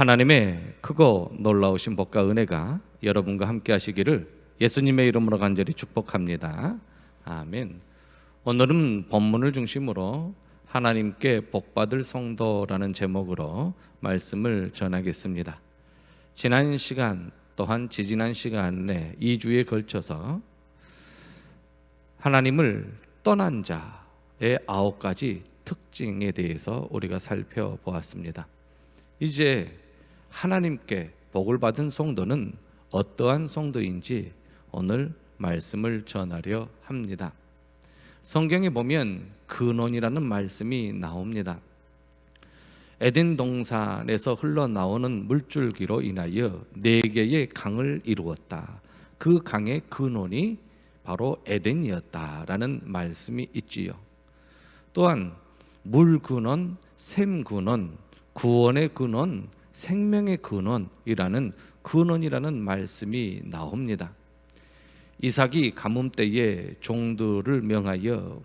하나님의 크고 놀라우신 복과 은혜가 여러분과 함께 하시기를 예수님의 이름으로 간절히 축복합니다. 아멘. 오늘은 본문을 중심으로 하나님께 복받을 성도라는 제목으로 말씀을 전하겠습니다. 지난 시간 또한 지지난 시간에 2주에 걸쳐서 하나님을 떠난 자의 9가지 특징에 대해서 우리가 살펴보았습니다. 이제 하나님께 복을 받은 성도는 어떠한 성도인지 오늘 말씀을 전하려 합니다. 성경에 보면 근원이라는 말씀이 나옵니다. 에덴 동산에서 흘러나오는 물줄기로 인하여 4개의 강을 이루었다. 그 강의 근원이 바로 에덴이었다라는 말씀이 있지요. 또한 물 근원, 샘 근원, 구원의 근원, 생명의 근원이라는 근원이라는 말씀이 나옵니다. 이삭이 가뭄 때에 종들을 명하여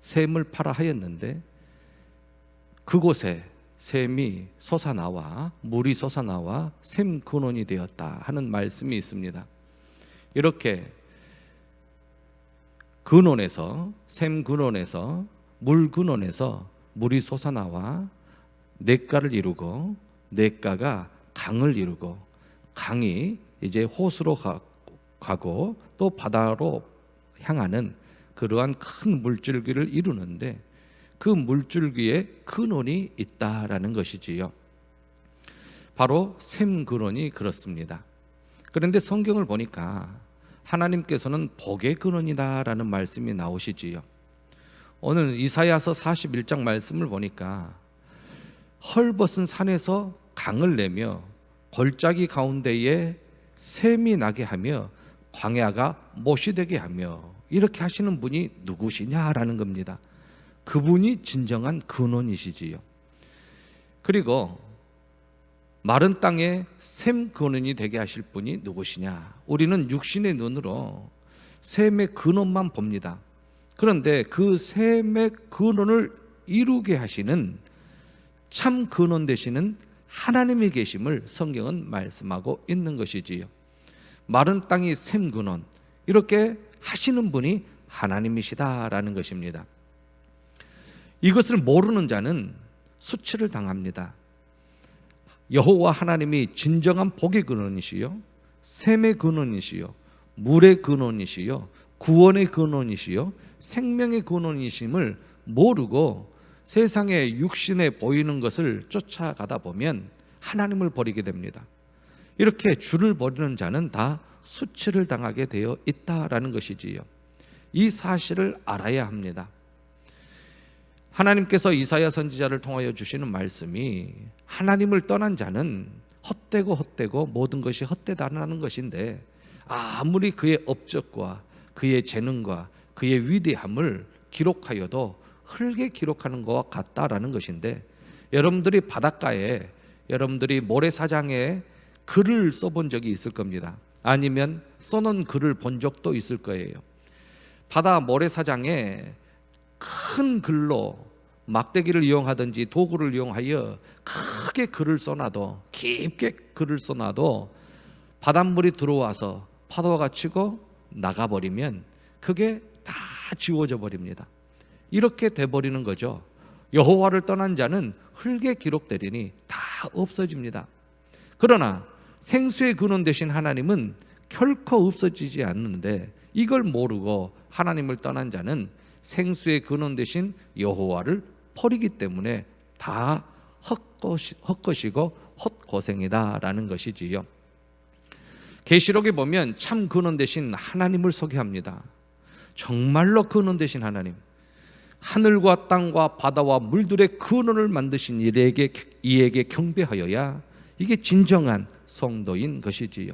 샘을 파라 하였는데 그곳에 샘이 솟아나와 물이 솟아나와 샘 근원이 되었다 하는 말씀이 있습니다. 이렇게 근원에서 샘 근원에서 물 근원에서 물이 솟아나와 냇가를 이루고 냇가가 강을 이루고 강이 이제 호수로 가고 또 바다로 향하는 그러한 큰 물줄기를 이루는데 그 물줄기에 근원이 있다라는 것이지요. 바로 샘 근원이 그렇습니다. 그런데 성경을 보니까 하나님께서는 복의 근원이다라는 말씀이 나오시지요. 오늘 이사야서 41장 말씀을 보니까 헐벗은 산에서 강을 내며 골짜기 가운데에 샘이 나게 하며 광야가 못이 되게 하며 이렇게 하시는 분이 누구시냐라는 겁니다. 그분이 진정한 근원이시지요. 그리고 마른 땅에 샘 근원이 되게 하실 분이 누구시냐? 우리는 육신의 눈으로 샘의 근원만 봅니다. 그런데 그 샘의 근원을 이루게 하시는 참 근원 되시는 하나님이 계심을 성경은 말씀하고 있는 것이지요. 마른 땅이 샘 근원, 이렇게 하시는 분이 하나님이시다라는 것입니다. 이것을 모르는 자는 수치를 당합니다. 여호와 하나님이 진정한 복의 근원이시요, 샘의 근원이시요, 물의 근원이시요, 구원의 근원이시요, 생명의 근원이심을 모르고 세상에 육신에 보이는 것을 쫓아가다 보면 하나님을 버리게 됩니다. 이렇게 주를 버리는 자는 다 수치를 당하게 되어 있다라는 것이지요. 이 사실을 알아야 합니다. 하나님께서 이사야 선지자를 통하여 주시는 말씀이 하나님을 떠난 자는 헛되고 모든 것이 헛되다는 것인데 아무리 그의 업적과 그의 재능과 그의 위대함을 기록하여도 흙에 기록하는 것과 같다라는 것인데, 여러분들이 바닷가에, 여러분들이 모래사장에 글을 써본 적이 있을 겁니다. 아니면 써놓은 글을 본 적도 있을 거예요. 바다 모래사장에 큰 글로 막대기를 이용하든지 도구를 이용하여 크게 글을 써놔도, 깊게 글을 써놔도 바닷물이 들어와서 파도가 치고 나가버리면 그게 다 지워져 버립니다. 이렇게 돼버리는 거죠. 여호와를 떠난 자는 흙에 기록되리니 다 없어집니다. 그러나 생수의 근원 되신 하나님은 결코 없어지지 않는데, 이걸 모르고 하나님을 떠난 자는 생수의 근원 되신 여호와를 버리기 때문에 다 헛것이고 헛고생이다라는 것이지요. 계시록에 보면 참 근원 되신 하나님을 소개합니다. 정말로 근원 되신 하나님, 하늘과 땅과 바다와 물들의 근원을 만드신 이에게 경배하여야 이게 진정한 성도인 것이지요.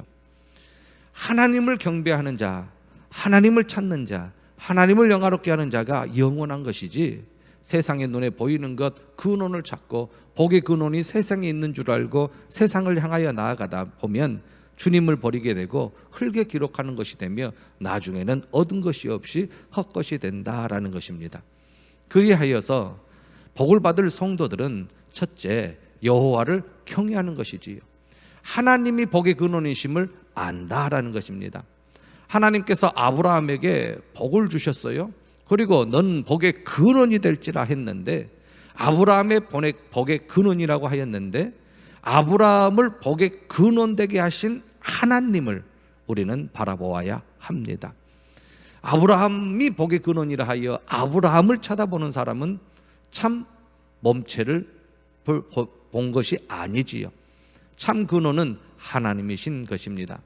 하나님을 경배하는 자, 하나님을 찾는 자, 하나님을 영화롭게 하는 자가 영원한 것이지, 세상의 눈에 보이는 것 근원을 찾고 복의 근원이 세상에 있는 줄 알고 세상을 향하여 나아가다 보면 주님을 버리게 되고 흙에 기록하는 것이 되며 나중에는 얻은 것이 없이 헛것이 된다라는 것입니다. 그리하여서 복을 받을 성도들은 첫째, 여호와를 경외하는 것이지요. 하나님이 복의 근원이심을 안다라는 것입니다. 하나님께서 아브라함에게 복을 주셨어요. 그리고 넌 복의 근원이 될지라 했는데, 아브라함의 복의 근원이라고 하였는데, 아브라함을 복의 근원 되게 하신 하나님을 우리는 바라보아야 합니다. 아브라함이 복의 근원이라 하여 아브라함을 쳐다보는 사람은 참 몸체를 본 것이 아니지요. 참 근원은 하나님이신 것입니다.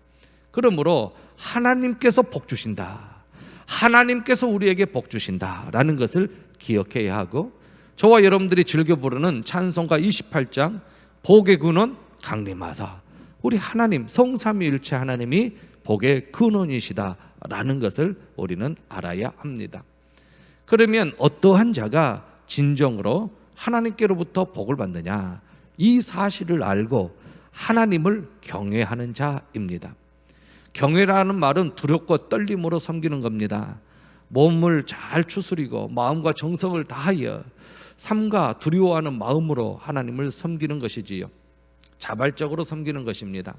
그러므로 하나님께서 복 주신다, 하나님께서 우리에게 복 주신다라는 것을 기억해야 하고, 저와 여러분들이 즐겨 부르는 찬송가 28장 복의 근원 강림하사, 우리 하나님 성삼위일체 하나님이 복의 근원이시다라는 것을 우리는 알아야 합니다. 그러면 어떠한 자가 진정으로 하나님께로부터 복을 받느냐, 이 사실을 알고 하나님을 경외하는 자입니다. 경외라는 말은 두렵고 떨림으로 섬기는 겁니다. 몸을 잘 추스리고 마음과 정성을 다하여 삼가 두려워하는 마음으로 하나님을 섬기는 것이지요. 자발적으로 섬기는 것입니다.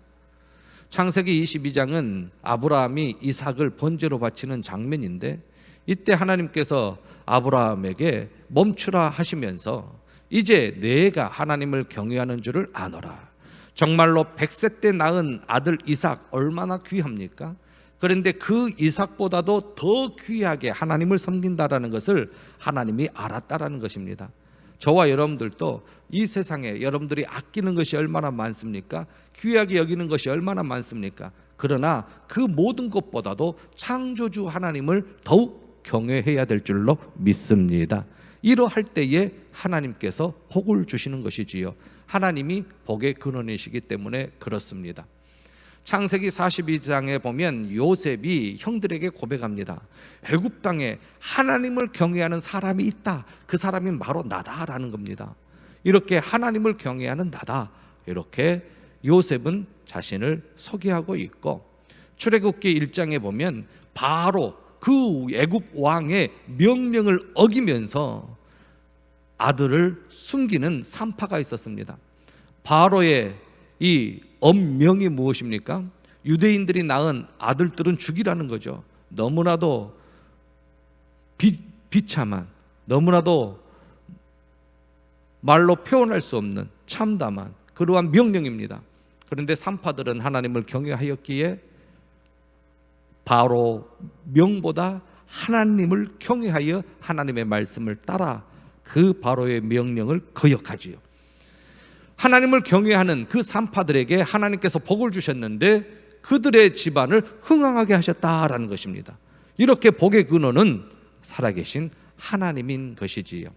창세기 22장은 아브라함이 이삭을 번제로 바치는 장면인데, 이때 하나님께서 아브라함에게 멈추라 하시면서 이제 내가 하나님을 경외하는 줄을 아노라. 정말로 100세 때 낳은 아들 이삭 얼마나 귀합니까? 그런데 그 이삭보다도 더 귀하게 하나님을 섬긴다라는 것을 하나님이 알았다라는 것입니다. 저와 여러분들도 이 세상에 여러분들이 아끼는 것이 얼마나 많습니까? 귀하게 여기는 것이 얼마나 많습니까? 그러나 그 모든 것보다도 창조주 하나님을 더욱 경외해야 될 줄로 믿습니다. 이러할 때에 하나님께서 복을 주시는 것이지요. 하나님이 복의 근원이시기 때문에 그렇습니다. 창세기 42장에 보면 요셉이 형들에게 고백합니다. 애굽 땅에 하나님을 경외하는 사람이 있다. 그 사람이 바로 나다라는 겁니다. 이렇게 하나님을 경외하는 나다, 이렇게 요셉은 자신을 소개하고 있고, 출애굽기 1장에 보면 바로 그 애굽 왕의 명령을 어기면서 아들을 숨기는 산파가 있었습니다. 바로의 이 엄명이 무엇입니까? 유대인들이 낳은 아들들은 죽이라는 거죠. 너무나도 비참한, 너무나도 말로 표현할 수 없는 참담한 그러한 명령입니다. 그런데 산파들은 하나님을 경외하였기에 바로 명보다 하나님을 경외하여 하나님의 말씀을 따라 그 바로의 명령을 거역하지요. 하나님을 경외하는 그 산파들에게 하나님께서 복을 주셨는데 그들의 집안을 흥황하게 하셨다라는 것입니다. 이렇게 복의 근원은 살아계신 하나님인 것이지요.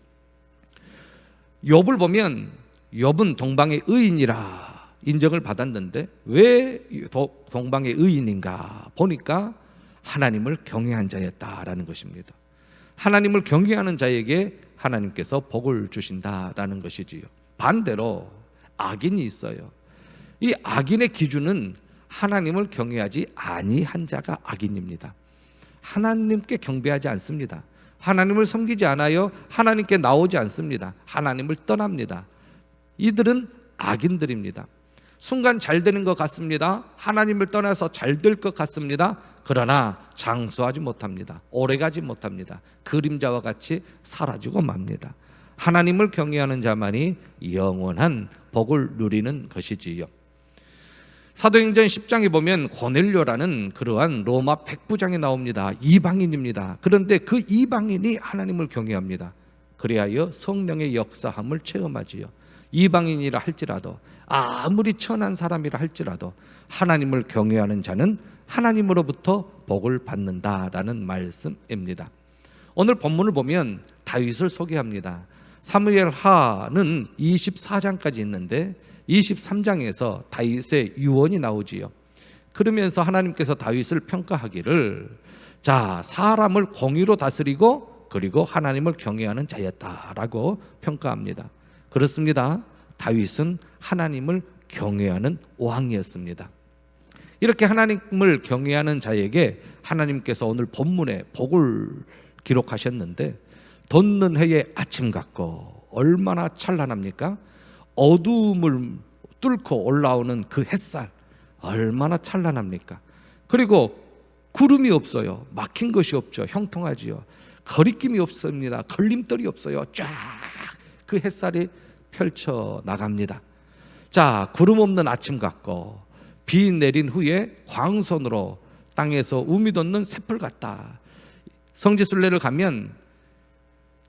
욥을 보면 욥은 동방의 의인이라 인정을 받았는데 왜 동방의 의인인가 보니까 하나님을 경외한 자였다라는 것입니다. 하나님을 경외하는 자에게 하나님께서 복을 주신다라는 것이지요. 반대로 악인이 있어요. 이 악인의 기준은 하나님을 경외하지 아니한 자가 악인입니다. 하나님께 경배하지 않습니다. 하나님을 섬기지 않아요. 하나님께 나오지 않습니다. 하나님을 떠납니다. 이들은 악인들입니다. 순간 잘 되는 것 같습니다. 하나님을 떠나서 잘 될 것 같습니다. 그러나 장수하지 못합니다. 오래가지 못합니다. 그림자와 같이 사라지고 맙니다. 하나님을 경외하는 자만이 영원한 복을 누리는 것이지요. 사도행전 10장에 보면 고넬료라는 그러한 로마 백부장이 나옵니다. 이방인입니다. 그런데 그 이방인이 하나님을 경외합니다. 그리하여 성령의 역사함을 체험하지요. 이방인이라 할지라도, 아무리 천한 사람이라 할지라도 하나님을 경외하는 자는 하나님으로부터 복을 받는다라는 말씀입니다. 오늘 본문을 보면 다윗을 소개합니다. 사무엘하는 24장까지 있는데 23장에서 다윗의 유언이 나오지요. 그러면서 하나님께서 다윗을 평가하기를, 자, 사람을 공의로 다스리고 그리고 하나님을 경외하는 자였다라고 평가합니다. 그렇습니다. 다윗은 하나님을 경외하는 왕이었습니다. 이렇게 하나님을 경외하는 자에게 하나님께서 오늘 본문에 복을 기록하셨는데, 돋는 해의 아침 같고 얼마나 찬란합니까? 어두움을 뚫고 올라오는 그 햇살 얼마나 찬란합니까? 그리고 구름이 없어요. 막힌 것이 없죠. 형통하지요. 거리낌이 없습니다. 걸림돌이 없어요. 쫙 그 햇살이 펼쳐 나갑니다. 자, 구름 없는 아침 같고 비 내린 후에 광선으로 땅에서 우미 돋는 새풀 같다. 성지순례를 가면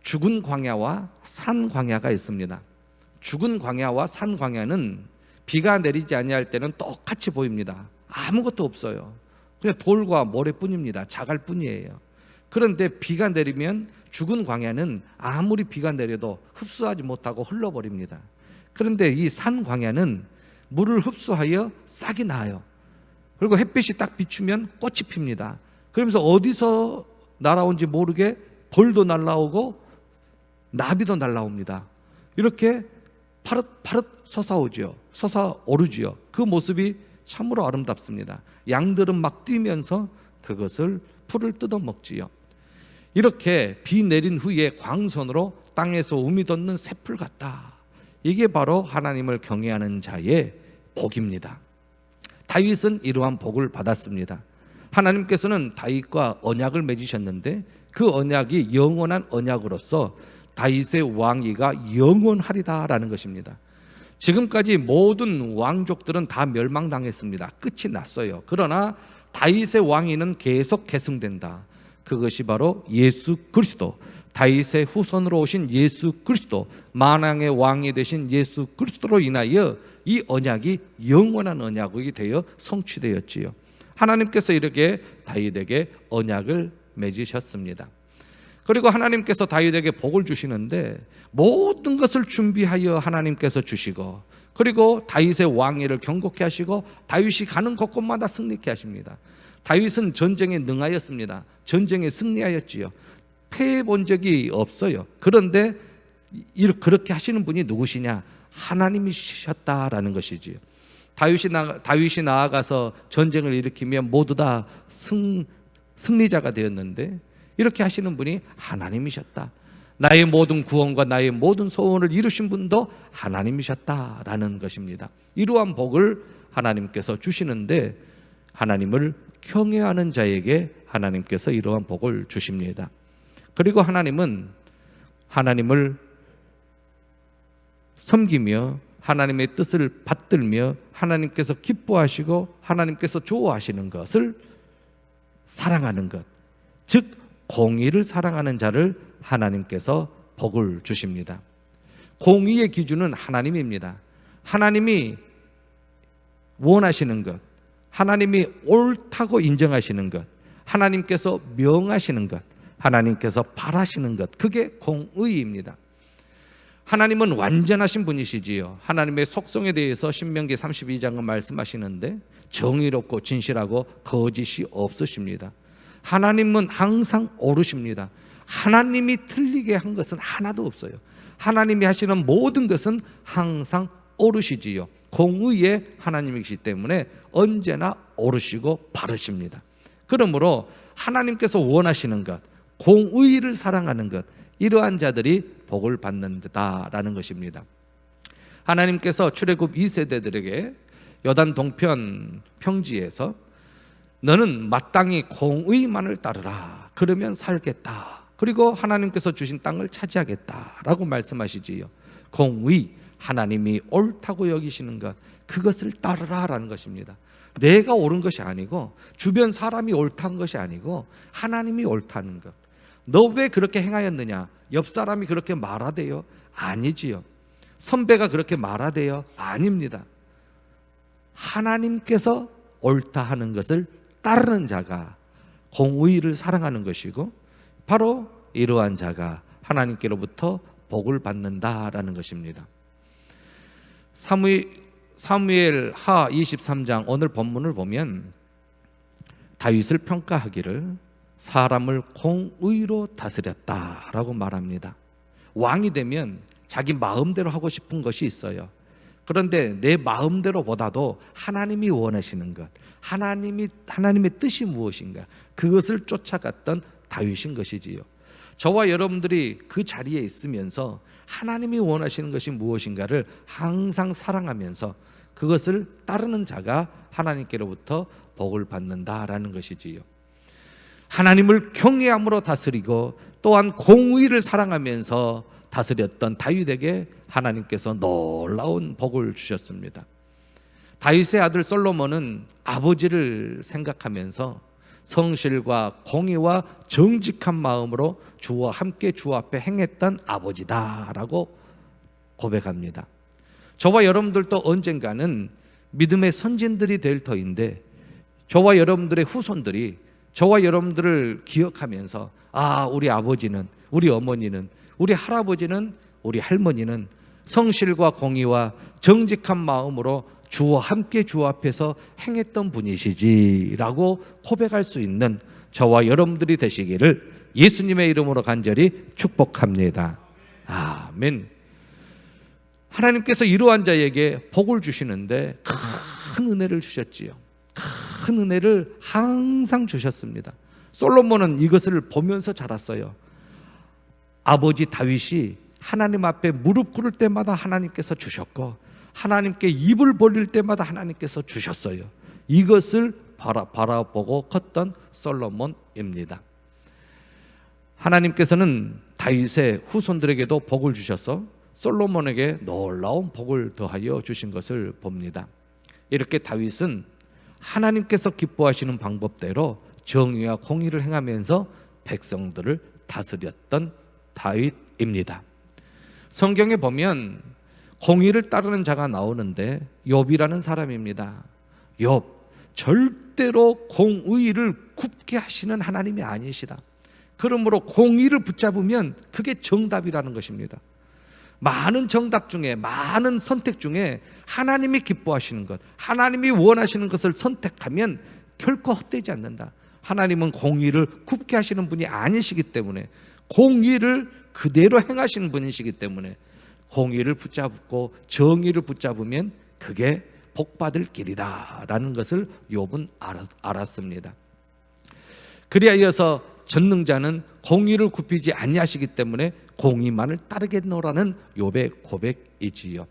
죽은 광야와 산 광야가 있습니다. 죽은 광야와 산 광야는 비가 내리지 아니할 때는 똑같이 보입니다. 아무것도 없어요. 그냥 돌과 모래뿐입니다. 자갈 뿐이에요. 그런데 비가 내리면 죽은 광야는 아무리 비가 내려도 흡수하지 못하고 흘러버립니다. 그런데 이 산 광야는 물을 흡수하여 싹이 나요. 그리고 햇빛이 딱 비추면 꽃이 핍니다. 그러면서 어디서 날아온지 모르게 벌도 날아오고 나비도 날아옵니다. 이렇게 파릇파릇 솟아오르지요. 그 모습이 참으로 아름답습니다. 양들은 막 뛰면서 그것을 풀을 뜯어먹지요. 이렇게 비 내린 후에 광선으로 땅에서 우미 돋는 새풀 같다. 이게 바로 하나님을 경외하는 자의 복입니다. 다윗은 이러한 복을 받았습니다. 하나님께서는 다윗과 언약을 맺으셨는데 그 언약이 영원한 언약으로서 다윗의 왕위가 영원하리다라는 것입니다. 지금까지 모든 왕족들은 다 멸망당했습니다. 끝이 났어요. 그러나 다윗의 왕위는 계속 계승된다. 그것이 바로 예수 그리스도, 다윗의 후손으로 오신 예수 그리스도, 만왕의 왕이 되신 예수 그리스도로 인하여 이 언약이 영원한 언약이 되어 성취되었지요. 하나님께서 이렇게 다윗에게 언약을 맺으셨습니다. 그리고 하나님께서 다윗에게 복을 주시는데 모든 것을 준비하여 하나님께서 주시고, 그리고 다윗의 왕위를 경고케 하시고 다윗이 가는 곳곳마다 승리케 하십니다. 다윗은 전쟁에 능하였습니다. 전쟁에 승리하였지요. 패해 본 적이 없어요. 그런데 그렇게 하시는 분이 누구시냐? 하나님이셨다라는 것이지요. 다윗이 나아가서 전쟁을 일으키면 모두 다 승리자가 되었는데 이렇게 하시는 분이 하나님이셨다. 나의 모든 구원과 나의 모든 소원을 이루신 분도 하나님이셨다라는 것입니다. 이러한 복을 하나님께서 주시는데 하나님을 경외하는 자에게 하나님께서 이러한 복을 주십니다. 그리고 하나님은 하나님을 섬기며 하나님의 뜻을 받들며 하나님께서 기뻐하시고 하나님께서 좋아하시는 것을 사랑하는 것, 즉 공의를 사랑하는 자를 하나님께서 복을 주십니다. 공의의 기준은 하나님입니다. 하나님이 원하시는 것, 하나님이 옳다고 인정하시는 것, 하나님께서 명하시는 것, 하나님께서 바라시는 것, 그게 공의입니다. 하나님은 완전하신 분이시지요. 하나님의 속성에 대해서 신명기 32장은 말씀하시는데 정의롭고 진실하고 거짓이 없으십니다. 하나님은 항상 옳으십니다. 하나님이 틀리게 한 것은 하나도 없어요. 하나님이 하시는 모든 것은 항상 옳으시지요. 공의의 하나님이시기 때문에 언제나 옳으시고 바르십니다. 그러므로 하나님께서 원하시는 것, 공의를 사랑하는 것, 이러한 자들이 복을 받는다라는 것입니다. 하나님께서 출애굽 2세대들에게 요단 동편 평지에서 너는 마땅히 공의만을 따르라. 그러면 살겠다. 그리고 하나님께서 주신 땅을 차지하겠다라고 말씀하시지요. 공의, 하나님이 옳다고 여기시는 것, 그것을 따르라라는 것입니다. 내가 옳은 것이 아니고 주변 사람이 옳다는 것이 아니고 하나님이 옳다는 것. 너 왜 그렇게 행하였느냐? 옆 사람이 그렇게 말하대요? 아니지요. 선배가 그렇게 말하대요? 아닙니다. 하나님께서 옳다 하는 것을 따르는 자가 공의를 사랑하는 것이고 바로 이러한 자가 하나님께로부터 복을 받는다라는 것입니다. 사무엘 하 23장 오늘 본문을 보면 다윗을 평가하기를 사람을 공의로 다스렸다라고 말합니다. 왕이 되면 자기 마음대로 하고 싶은 것이 있어요. 그런데 내 마음대로보다도 하나님이 원하시는 것, 하나님의 뜻이 무엇인가, 그것을 쫓아갔던 다윗인 것이지요. 저와 여러분들이 그 자리에 있으면서 하나님이 원하시는 것이 무엇인가를 항상 사랑하면서 그것을 따르는 자가 하나님께로부터 복을 받는다라는 것이지요. 하나님을 경외함으로 다스리고 또한 공의를 사랑하면서 다스렸던 다윗에게 하나님께서 놀라운 복을 주셨습니다. 다윗의 아들 솔로몬은 아버지를 생각하면서 성실과 공의와 정직한 마음으로 주와 함께 주 앞에 행했던 아버지다라고 고백합니다. 저와 여러분들도 언젠가는 믿음의 선진들이 될 터인데 저와 여러분들의 후손들이 저와 여러분들을 기억하면서 우리 아버지는, 우리 어머니는, 우리 할아버지는, 우리 할머니는 성실과 공의와 정직한 마음으로 주와 함께 주 앞에서 행했던 분이시지라고 고백할 수 있는 저와 여러분들이 되시기를 예수님의 이름으로 간절히 축복합니다. 아멘. 하나님께서 이러한 자에게 복을 주시는데 큰 은혜를 주셨지요. 큰 은혜를 항상 주셨습니다. 솔로몬은 이것을 보면서 자랐어요. 아버지 다윗이 하나님 앞에 무릎 꿇을 때마다 하나님께서 주셨고 하나님께 입을 벌릴 때마다 하나님께서 주셨어요. 이것을 바라보고 컸던 솔로몬입니다. 하나님께서는 다윗의 후손들에게도 복을 주셔서 솔로몬에게 놀라운 복을 더하여 주신 것을 봅니다. 이렇게 다윗은 하나님께서 기뻐하시는 방법대로 정의와 공의를 행하면서 백성들을 다스렸던 다윗입니다. 성경에 보면 공의를 따르는 자가 나오는데 욥이라는 사람입니다. 욥, 절대로 공의를 굽게 하시는 하나님이 아니시다. 그러므로 공의를 붙잡으면 그게 정답이라는 것입니다. 많은 정답 중에, 많은 선택 중에 하나님이 기뻐하시는 것, 하나님이 원하시는 것을 선택하면 결코 헛되지 않는다. 하나님은 공의를 굽게 하시는 분이 아니시기 때문에, 공의를 그대로 행하시는 분이시기 때문에 공의를 붙잡고 정의를 붙잡으면 그게 복받을 길이다 라는 것을 욥은 알았습니다. 그리하 이어서 전능자는 공의를 굽히지 아니하시기 때문에 공의만을 따르겠노라는 욥의 고백이지요.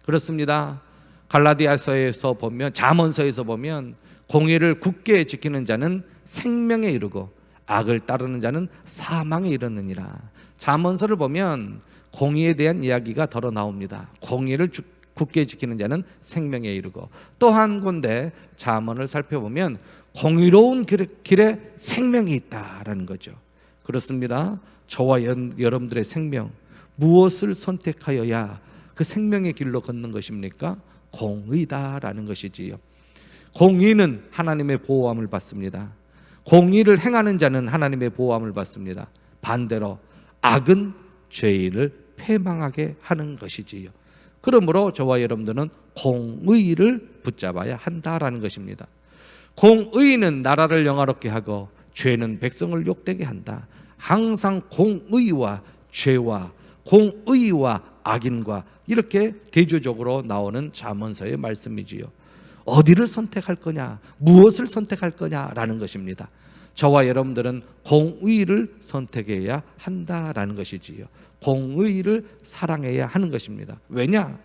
그렇습니다. 갈라디아서에서 보면, 잠언서에서 보면 공의를 굳게 지키는 자는 생명에 이르고 악을 따르는 자는 사망에 이르느니라. 잠언서를 보면 공의에 대한 이야기가 덜어 나옵니다. 공의를 굳게 지키는 자는 생명에 이르고, 또 한 군데 잠언을 살펴보면 공의로운 길에 생명이 있다라는 거죠. 그렇습니다. 저와 여러분들의 생명, 무엇을 선택하여야 그 생명의 길로 걷는 것입니까? 공의다라는 것이지요. 공의는 하나님의 보호함을 받습니다. 공의를 행하는 자는 하나님의 보호함을 받습니다. 반대로 악은 죄인을 패망하게 하는 것이지요. 그러므로 저와 여러분들은 공의를 붙잡아야 한다라는 것입니다. 공의는 나라를 영화롭게 하고 죄는 백성을 욕되게 한다. 항상 공의와 죄와 공의와 악인과 이렇게 대조적으로 나오는 잠언서의 말씀이지요. 어디를 선택할 거냐, 무엇을 선택할 거냐라는 것입니다. 저와 여러분들은 공의를 선택해야 한다라는 것이지요. 공의를 사랑해야 하는 것입니다. 왜냐?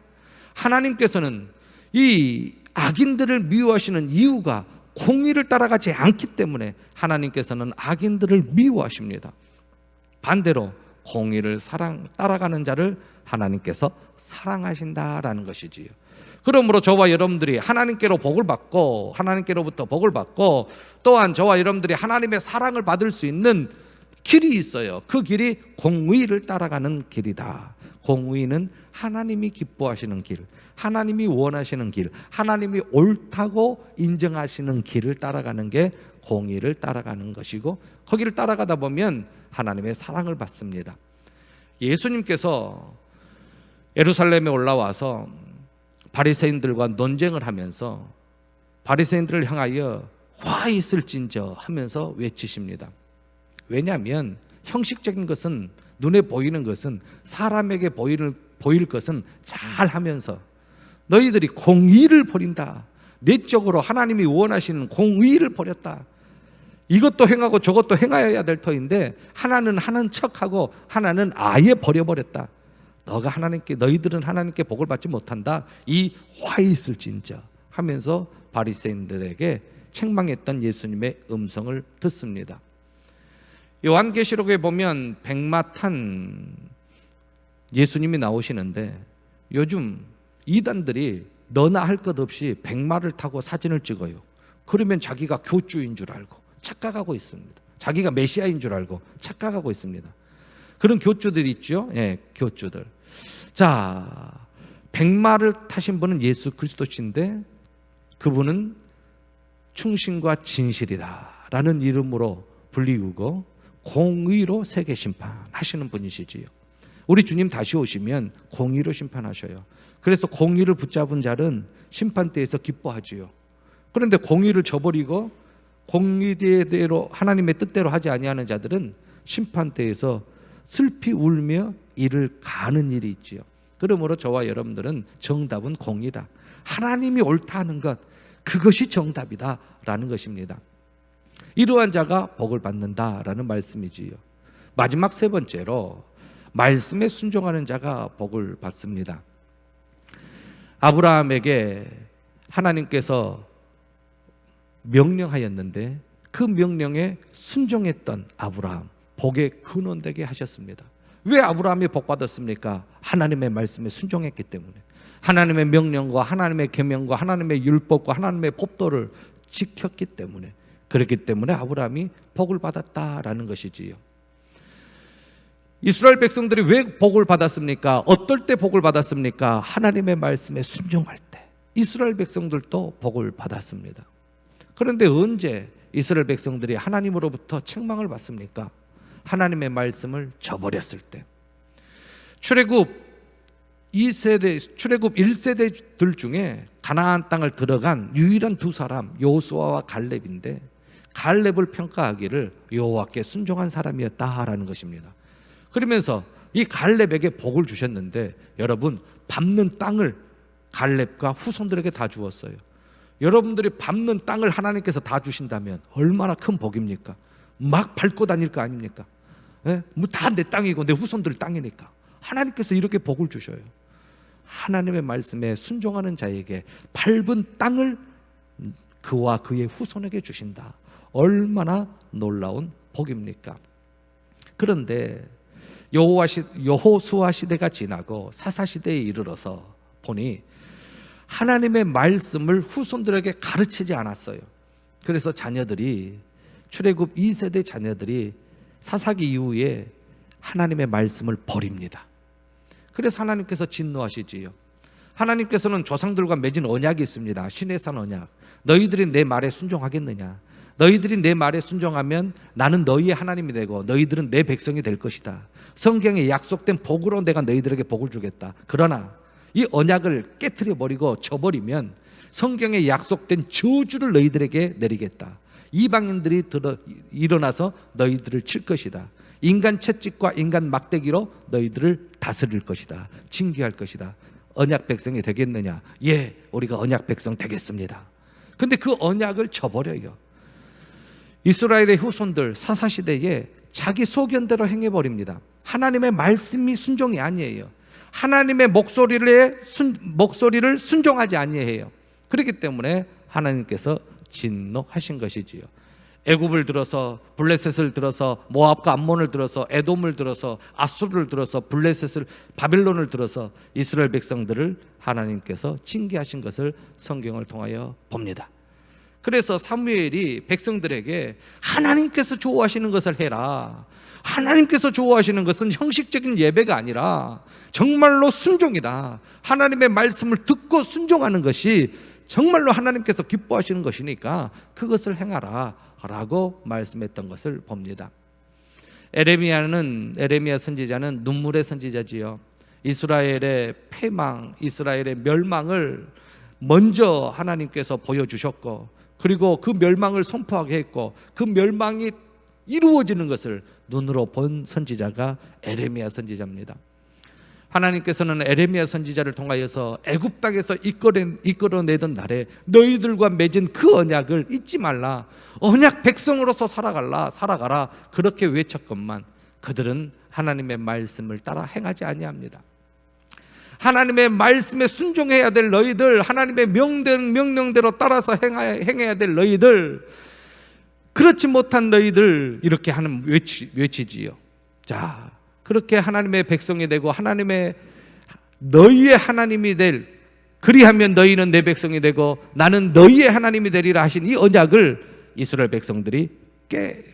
하나님께서는 이 악인들을 미워하시는 이유가 공의를 따라가지 않기 때문에 하나님께서는 악인들을 미워하십니다. 반대로 공의를 따라가는 자를 하나님께서 사랑하신다라는 것이지요. 그러므로 저와 여러분들이 하나님께로 복을 받고, 하나님께로부터 복을 받고, 또한 저와 여러분들이 하나님의 사랑을 받을 수 있는 길이 있어요. 그 길이 공의를 따라가는 길이다. 공의는 하나님이 기뻐하시는 길, 하나님이 원하시는 길, 하나님이 옳다고 인정하시는 길을 따라가는 게 공의를 따라가는 것이고, 거기를 따라가다 보면 하나님의 사랑을 받습니다. 예수님께서 예루살렘에 올라와서 바리새인들과 논쟁을 하면서 바리새인들을 향하여 화 있을진저 하면서 외치십니다. 왜냐하면 형식적인 것은, 눈에 보이는 것은, 사람에게 보일 것은 잘 하면서 너희들이 공의를 버린다, 내적으로 하나님이 원하시는 공의를 버렸다, 이것도 행하고 저것도 행하여야 될 터인데 하나는 하는 척하고 하나는 아예 버려버렸다, 너희들은 하나님께 복을 받지 못한다. 이 화 있을진저 하면서 바리새인들에게 책망했던 예수님의 음성을 듣습니다. 요한계시록에 보면 백마 탄 예수님이 나오시는데 요즘 이단들이 너나 할 것 없이 백마를 타고 사진을 찍어요. 그러면 자기가 교주인 줄 알고 착각하고 있습니다. 자기가 메시아인 줄 알고 착각하고 있습니다. 그런 교주들이 있죠. 예, 교주들. 자, 백마를 타신 분은 예수 그리스도신데 그분은 충신과 진실이다라는 이름으로 불리우고 공의로 세계 심판하시는 분이시지요. 우리 주님 다시 오시면 공의로 심판하셔요. 그래서 공의를 붙잡은 자는 심판대에서 기뻐하지요. 그런데 공의를 저버리고 공의대로 하나님의 뜻대로 하지 아니하는 자들은 심판대에서 슬피 울며 이를 가는 일이 있지요. 그러므로 저와 여러분들은 정답은 공의다. 하나님이 옳다 하는 것, 그것이 정답이다 라는 것입니다. 이러한 자가 복을 받는다라는 말씀이지요. 마지막 세 번째로 말씀에 순종하는 자가 복을 받습니다. 아브라함에게 하나님께서 명령하였는데 그 명령에 순종했던 아브라함, 복의 근원 되게 하셨습니다. 왜 아브라함이 복 받았습니까? 하나님의 말씀에 순종했기 때문에. 하나님의 명령과 하나님의 계명과 하나님의 율법과 하나님의 법도를 지켰기 때문에. 그렇기 때문에 아브라함이 복을 받았다라는 것이지요. 이스라엘 백성들이 왜 복을 받았습니까? 어떨 때 복을 받았습니까? 하나님의 말씀에 순종할 때 이스라엘 백성들도 복을 받았습니다. 그런데 언제 이스라엘 백성들이 하나님으로부터 책망을 받습니까? 하나님의 말씀을 저버렸을 때. 출애굽 1세대들 중에 가나안 땅을 들어간 유일한 두 사람 여호수아와 갈렙인데 갈렙을 평가하기를 여호와께 순종한 사람이었다라는 것입니다. 그러면서 이 갈렙에게 복을 주셨는데 여러분 밟는 땅을 갈렙과 후손들에게 다 주었어요. 여러분들이 밟는 땅을 하나님께서 다 주신다면 얼마나 큰 복입니까? 막 밟고 다닐 거 아닙니까? 예? 뭐 다 내 땅이고 내 후손들 땅이니까 하나님께서 이렇게 복을 주셔요. 하나님의 말씀에 순종하는 자에게 밟은 땅을 그와 그의 후손에게 주신다. 얼마나 놀라운 복입니까? 그런데 여호수아 시대가 지나고 사사시대에 이르러서 보니 하나님의 말씀을 후손들에게 가르치지 않았어요. 그래서 자녀들이 출애굽 2세대 자녀들이 사사기 이후에 하나님의 말씀을 버립니다. 그래서 하나님께서 진노하시지요. 하나님께서는 조상들과 맺은 언약이 있습니다. 시내산 언약. 너희들이 내 말에 순종하겠느냐? 너희들이 내 말에 순종하면 나는 너희의 하나님이 되고 너희들은 내 백성이 될 것이다. 성경에 약속된 복으로 내가 너희들에게 복을 주겠다. 그러나 이 언약을 깨트려 버리고 저버리면 성경에 약속된 저주를 너희들에게 내리겠다. 이방인들이 일어나서 너희들을 칠 것이다. 인간 채찍과 인간 막대기로 너희들을 다스릴 것이다. 징계할 것이다. 언약 백성이 되겠느냐? 예, 우리가 언약 백성 되겠습니다. 근데 그 언약을 저버려요. 이스라엘의 후손들 사사시대에 자기 소견대로 행해버립니다. 하나님의 말씀이 순종이 아니에요. 하나님의 목소리를 순종하지 아니해요. 그렇기 때문에 하나님께서 진노하신 것이지요. 애굽을 들어서 블레셋을 들어서 모압과 암몬을 들어서 에돔을 들어서 아수르를 들어서 블레셋을 바벨론을 들어서 이스라엘 백성들을 하나님께서 징계하신 것을 성경을 통하여 봅니다. 그래서 사무엘이 백성들에게 하나님께서 좋아하시는 것을 해라. 하나님께서 좋아하시는 것은 형식적인 예배가 아니라 정말로 순종이다. 하나님의 말씀을 듣고 순종하는 것이 정말로 하나님께서 기뻐하시는 것이니까 그것을 행하라 라고 말씀했던 것을 봅니다. 에레미야 선지자는 눈물의 선지자지요. 이스라엘의 패망, 이스라엘의 멸망을 먼저 하나님께서 보여주셨고 그리고 그 멸망을 선포하게 했고 그 멸망이 이루어지는 것을 눈으로 본 선지자가 에레미야 선지자입니다. 하나님께서는 에레미야 선지자를 통하여서 애굽 땅에서 이끌어내던 날에 너희들과 맺은 그 언약을 잊지 말라. 언약 백성으로서 살아가라. 그렇게 외쳤건만 그들은 하나님의 말씀을 따라 행하지 아니합니다. 하나님의 말씀에 순종해야 될 너희들, 하나님의 명령대로 따라서 행해야 될 너희들, 그렇지 못한 너희들, 이렇게 하는 외치지요. 자, 그렇게 하나님의 백성이 되고 하나님의 너희의 하나님이 될, 그리하면 너희는 내 백성이 되고 나는 너희의 하나님이 되리라 하신 이 언약을 이스라엘 백성들이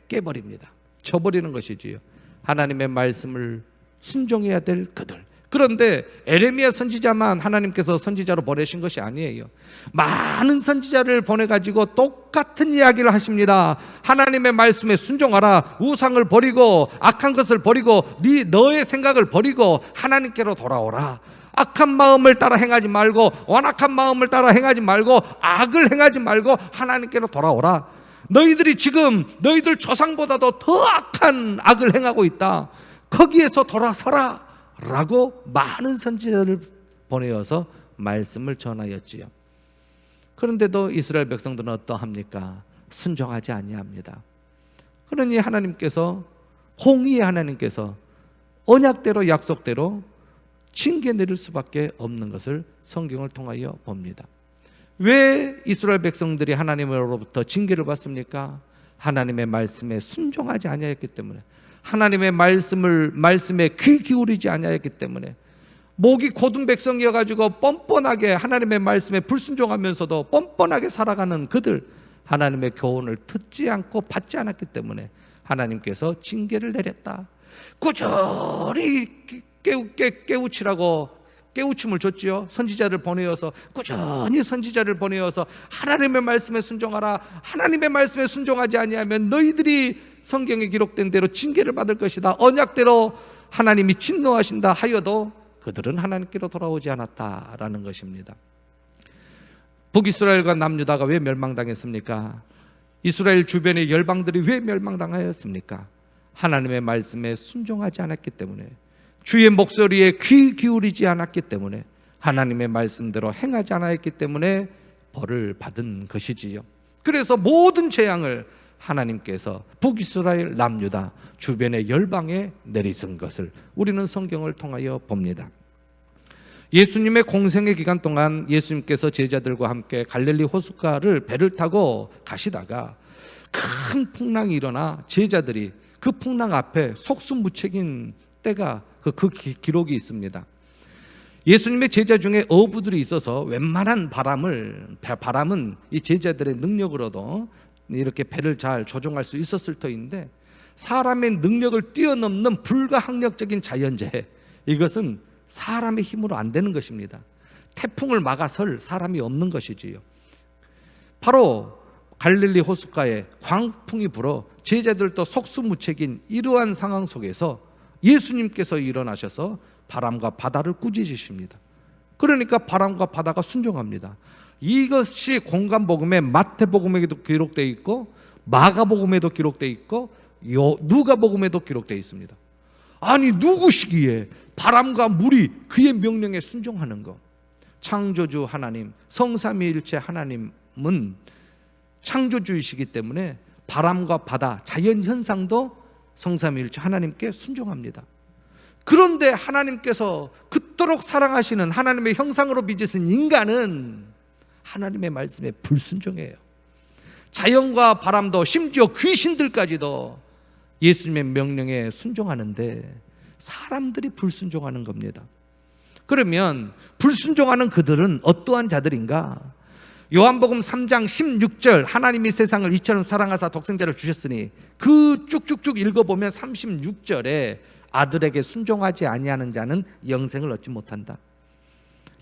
깨버립니다. 쳐버리는 것이지요. 하나님의 말씀을 순종해야 될 그들. 그런데 에레미야 선지자만 하나님께서 선지자로 보내신 것이 아니에요. 많은 선지자를 보내가지고 똑같은 이야기를 하십니다. 하나님의 말씀에 순종하라. 우상을 버리고 악한 것을 버리고 너의 생각을 버리고 하나님께로 돌아오라. 악한 마음을 따라 행하지 말고 완악한 마음을 따라 행하지 말고 악을 행하지 말고 하나님께로 돌아오라. 너희들이 지금 너희들 조상보다도 더 악한 악을 행하고 있다. 거기에서 돌아서라 라고 많은 선지자를 보내어서 말씀을 전하였지요. 그런데도 이스라엘 백성들은 어떠합니까? 순종하지 아니합니다. 그러니 하나님께서, 공의의 하나님께서 언약대로 약속대로 징계 내릴 수밖에 없는 것을 성경을 통하여 봅니다. 왜 이스라엘 백성들이 하나님으로부터 징계를 받습니까? 하나님의 말씀에 순종하지 아니하였기 때문에, 하나님의 말씀에 귀 기울이지 아니하였기 때문에, 목이 곧은 백성이어가지고 뻔뻔하게 하나님의 말씀에 불순종하면서도 뻔뻔하게 살아가는 그들, 하나님의 교훈을 듣지 않고 받지 않았기 때문에 하나님께서 징계를 내렸다. 꾸준히 깨우치라고 깨우침을 줬지요. 선지자를 보내어서, 꾸준히 선지자를 보내어서 하나님의 말씀에 순종하라. 하나님의 말씀에 순종하지 아니하면 너희들이 성경에 기록된 대로 징계를 받을 것이다. 언약대로 하나님이 진노하신다 하여도 그들은 하나님께로 돌아오지 않았다라는 것입니다. 북이스라엘과 남유다가 왜 멸망당했습니까? 이스라엘 주변의 열방들이 왜 멸망당하였습니까? 하나님의 말씀에 순종하지 않았기 때문에, 주의 목소리에 귀 기울이지 않았기 때문에, 하나님의 말씀대로 행하지 않았기 때문에 벌을 받은 것이지요. 그래서 모든 재앙을 하나님께서 북이스라엘, 남유다 주변의 열방에 내리신 것을 우리는 성경을 통하여 봅니다. 예수님의 공생의 기간 동안 예수님께서 제자들과 함께 갈릴리 호숫가를 배를 타고 가시다가 큰 풍랑이 일어나 제자들이 그 풍랑 앞에 속수무책인 때가 그 기록이 있습니다. 예수님의 제자 중에 어부들이 있어서 웬만한 바람은 이 제자들의 능력으로도 이렇게 배를 잘 조종할 수 있었을 터인데, 사람의 능력을 뛰어넘는 불가항력적인 자연재해, 이것은 사람의 힘으로 안 되는 것입니다. 태풍을 막아설 사람이 없는 것이지요. 바로 갈릴리 호숫가에 광풍이 불어 제자들도 속수무책인 이러한 상황 속에서 예수님께서 일어나셔서 바람과 바다를 꾸짖으십니다. 그러니까 바람과 바다가 순종합니다. 이것이 공간복음에 마태복음에도 기록되어 있고 마가복음에도 기록되어 있고 누가복음에도 기록되어 있습니다. 아니, 누구시기에 바람과 물이 그의 명령에 순종하는 것? 창조주 하나님, 성삼위일체 하나님은 창조주이시기 때문에 바람과 바다, 자연현상도 성삼위일체 하나님께 순종합니다. 그런데 하나님께서 그토록 사랑하시는 하나님의 형상으로 빚으신 인간은 하나님의 말씀에 불순종해요. 자연과 바람도 심지어 귀신들까지도 예수님의 명령에 순종하는데 사람들이 불순종하는 겁니다. 그러면 불순종하는 그들은 어떠한 자들인가? 요한복음 3장 16절, 하나님이 세상을 이처럼 사랑하사 독생자를 주셨으니, 그 쭉쭉쭉 읽어보면 36절에 아들에게 순종하지 아니하는 자는 영생을 얻지 못한다.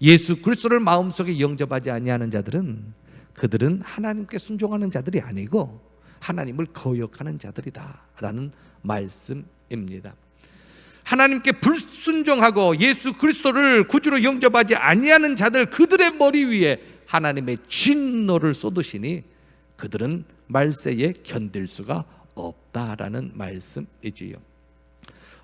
예수 그리스도를 마음속에 영접하지 아니하는 자들은, 그들은 하나님께 순종하는 자들이 아니고 하나님을 거역하는 자들이다 라는 말씀입니다. 하나님께 불순종하고 예수 그리스도를 구주로 영접하지 아니하는 자들, 그들의 머리 위에 하나님의 진노를 쏟으시니 그들은 말세에 견딜 수가 없다라는 말씀이지요.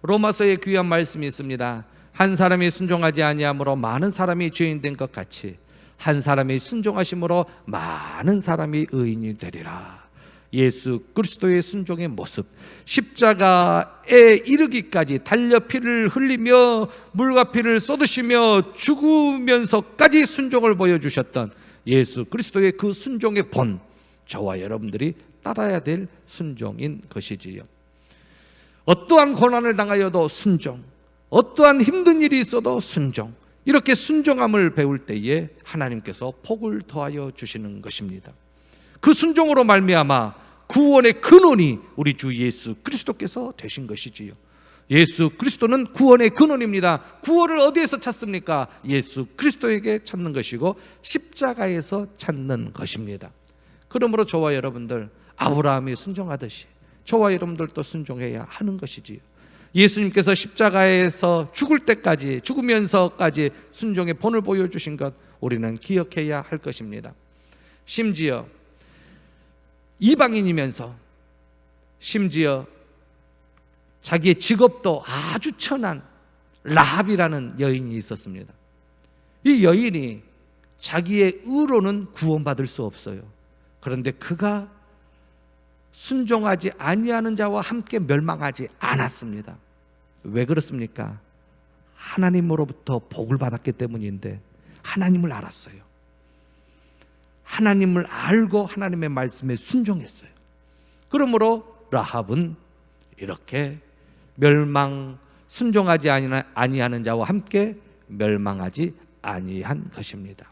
로마서에 귀한 말씀이 있습니다. 한 사람이 순종하지 아니함으로 많은 사람이 죄인 된 것 같이 한 사람이 순종하심으로 많은 사람이 의인이 되리라. 예수 그리스도의 순종의 모습, 십자가에 이르기까지 달려 피를 흘리며 물과 피를 쏟으시며 죽으면서까지 순종을 보여주셨던 예수 그리스도의 그 순종의 본, 저와 여러분들이 따라야 될 순종인 것이지요. 어떠한 고난을 당하여도 순종, 어떠한 힘든 일이 있어도 순종, 이렇게 순종함을 배울 때에 하나님께서 복을 더하여 주시는 것입니다. 그 순종으로 말미암아 구원의 근원이 우리 주 예수 그리스도께서 되신 것이지요. 예수 그리스도는 구원의 근원입니다. 구원을 어디에서 찾습니까? 예수 그리스도에게 찾는 것이고 십자가에서 찾는 것입니다. 그러므로 저와 여러분들 아브라함이 순종하듯이 저와 여러분들도 순종해야 하는 것이지요. 예수님께서 십자가에서 죽을 때까지, 죽으면서까지 순종의 본을 보여주신 것 우리는 기억해야 할 것입니다. 심지어 이방인이면서 심지어 자기의 직업도 아주 천한 라합이라는 여인이 있었습니다. 이 여인이 자기의 의로는 구원받을 수 없어요. 그런데 그가 순종하지 아니하는 자와 함께 멸망하지 않았습니다. 왜 그렇습니까? 하나님으로부터 복을 받았기 때문인데 하나님을 알았어요. 하나님을 알고 하나님의 말씀에 순종했어요. 그러므로 라합은 이렇게 순종하지 아니하는 자와 함께 멸망하지 아니한 것입니다.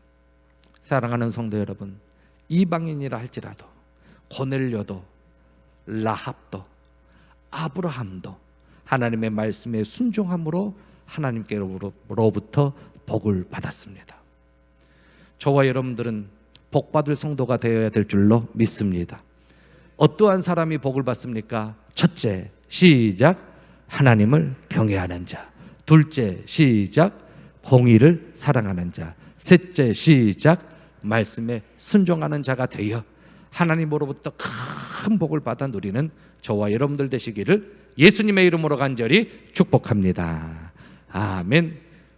사랑하는 성도 여러분, 이방인이라 할지라도 고넬료도 라합도 아브라함도 하나님의 말씀에 순종함으로 하나님께로부터 복을 받았습니다. 저와 여러분들은 복받을 성도가 되어야 될 줄로 믿습니다. 어떠한 사람이 복을 받습니까? 첫째, 시작, 하나님을 경외하는 자. 둘째, 시작, 공의를 사랑하는 자. 셋째, 시작, 말씀에 순종하는 자가 되어 하나님으로부터 큰 복을 받아 누리는 저와 여러분들 되시기를 예수님의 이름으로 간절히 축복합니다. 아멘.